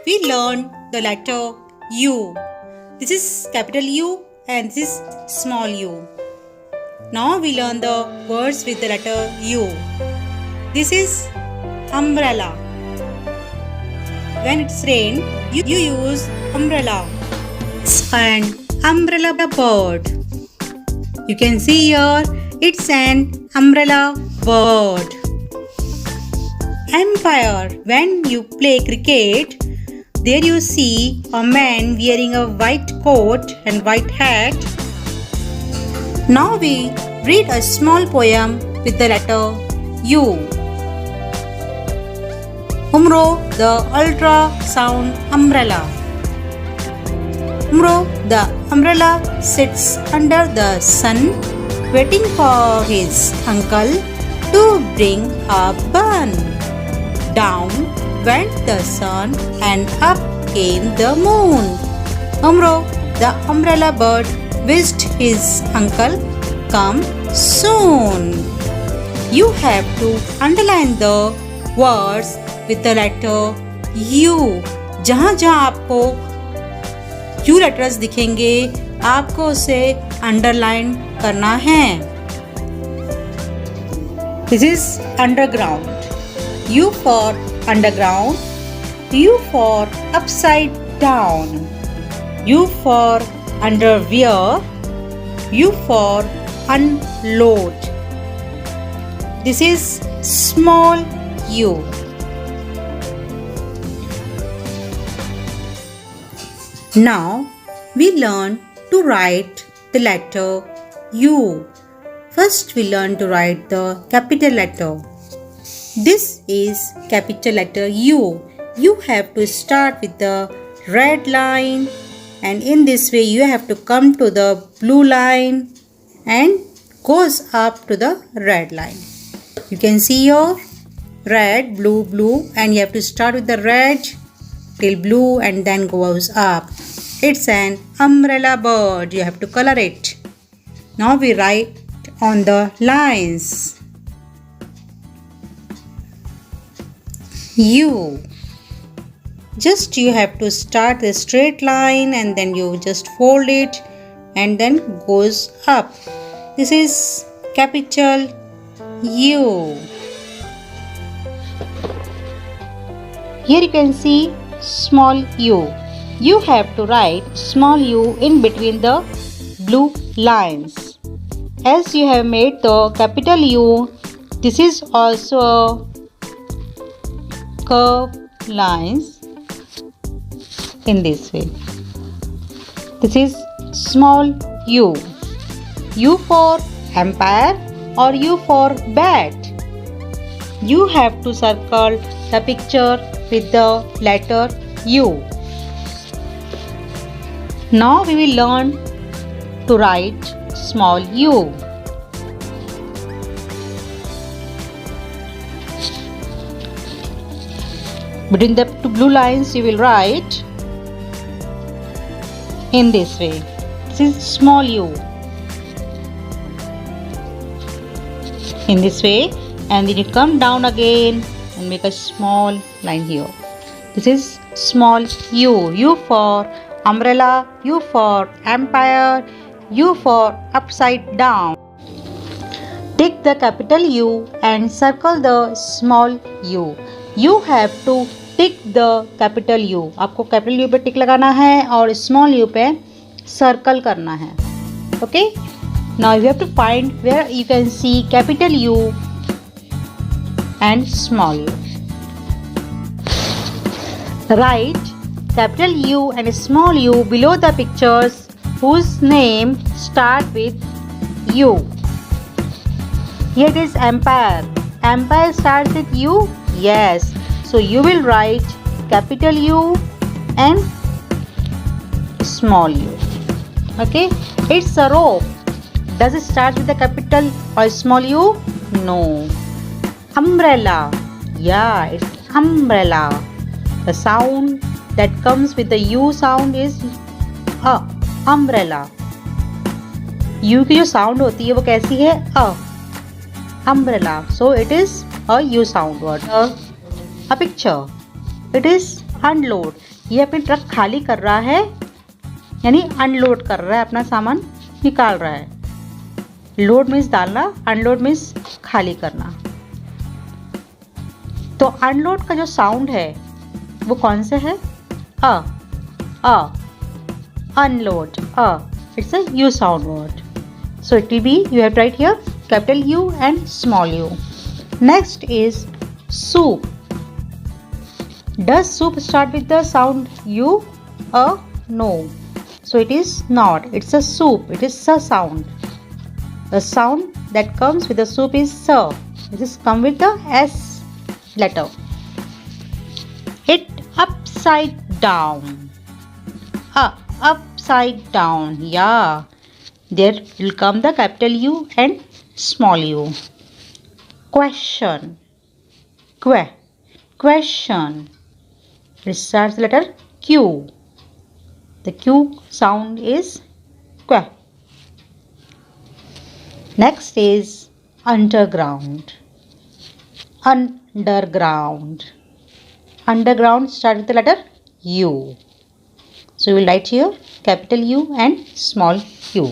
We learned the letter U. This is capital U and this is small u. Now we learn the words with the letter U. This is umbrella. When it's rain, you use umbrella. It's an umbrella bird. You can see here, it's an umbrella bird. Empire. When you play cricket, there you see a man wearing a white coat and white hat. Now we read a small poem with the letter U. Umro, the ultrasound umbrella. Umro, the umbrella sits under the sun, waiting for his uncle to bring a bun. Down went the sun and up came the moon. Umro, the umbrella bird, wished his uncle come soon. You have to underline the words with the letter U. जहाँ जहाँ आपको U letters दिखेंगे आपको उसे underline करना है. This is underground. U for underground, U for upside down, U for underwear, U for unload. This is small u. Now we learn to write the letter U. First we learn to write the capital letter. This is capital letter U. You have to start with the red line, and in this way you have to come to the blue line and goes up to the red line. You can see your red, blue, blue, and you have to start with the red till blue and then goes up. It's an umbrella bird. You have to color it. Now we write on the lines. U. Just you have to start the straight line and then you just fold it and then goes up. This is capital U. Here you can see small u. You have to write small u in between the blue lines. As you have made the capital U, this is also a curved lines in this way. This is small u. U for empire or U for bat. You have to circle the picture with the letter U. Now we will learn to write small u. Between the two blue lines you will write in this way. This is small u. In this way, and then you come down again and make a small line here. This is small u. U for umbrella, U for empire, U for upside down. Take the capital U and circle the small u. You have to tick the capital U. आपको capital U पे टिक लगाना है और small u पे circle करना है. Okay? Now you have to find where you can see capital U and small u. Write capital U and small u below the pictures whose name start with U. Here it is empire. Empire starts with U? Yes. So you will write capital U and small u. Okay? It's a rope. Does it start with the capital or small u? No. Umbrella. Yeah, it's umbrella. The sound that comes with the U sound is umbrella. U की जो sound होती है वो कैसी है? umbrella. So it is a U sound word. A picture. It is unload. ये अपनी truck खाली कर रहा है, यानी अनलोड कर रहा है, अपना सामान निकाल रहा है. लोड मीन्स डालना, अनलोड मीन्स खाली करना. तो अनलोड का जो साउंड है वो कौन से है? अ unload. It's a U sound word. So it will be, you have to write here capital U and small u. Next is soup. Does soup start with the sound U? No. So it is not. It's a soup. It is S sound. The sound that comes with the soup is S. It is come with the S letter. It upside down. Upside down. Yeah. There will come the capital U and small u. Question. Question. It starts the letter Q. The Q sound is Q. Next is underground. Underground. Underground starts with the letter U. So we will write here capital U and small u.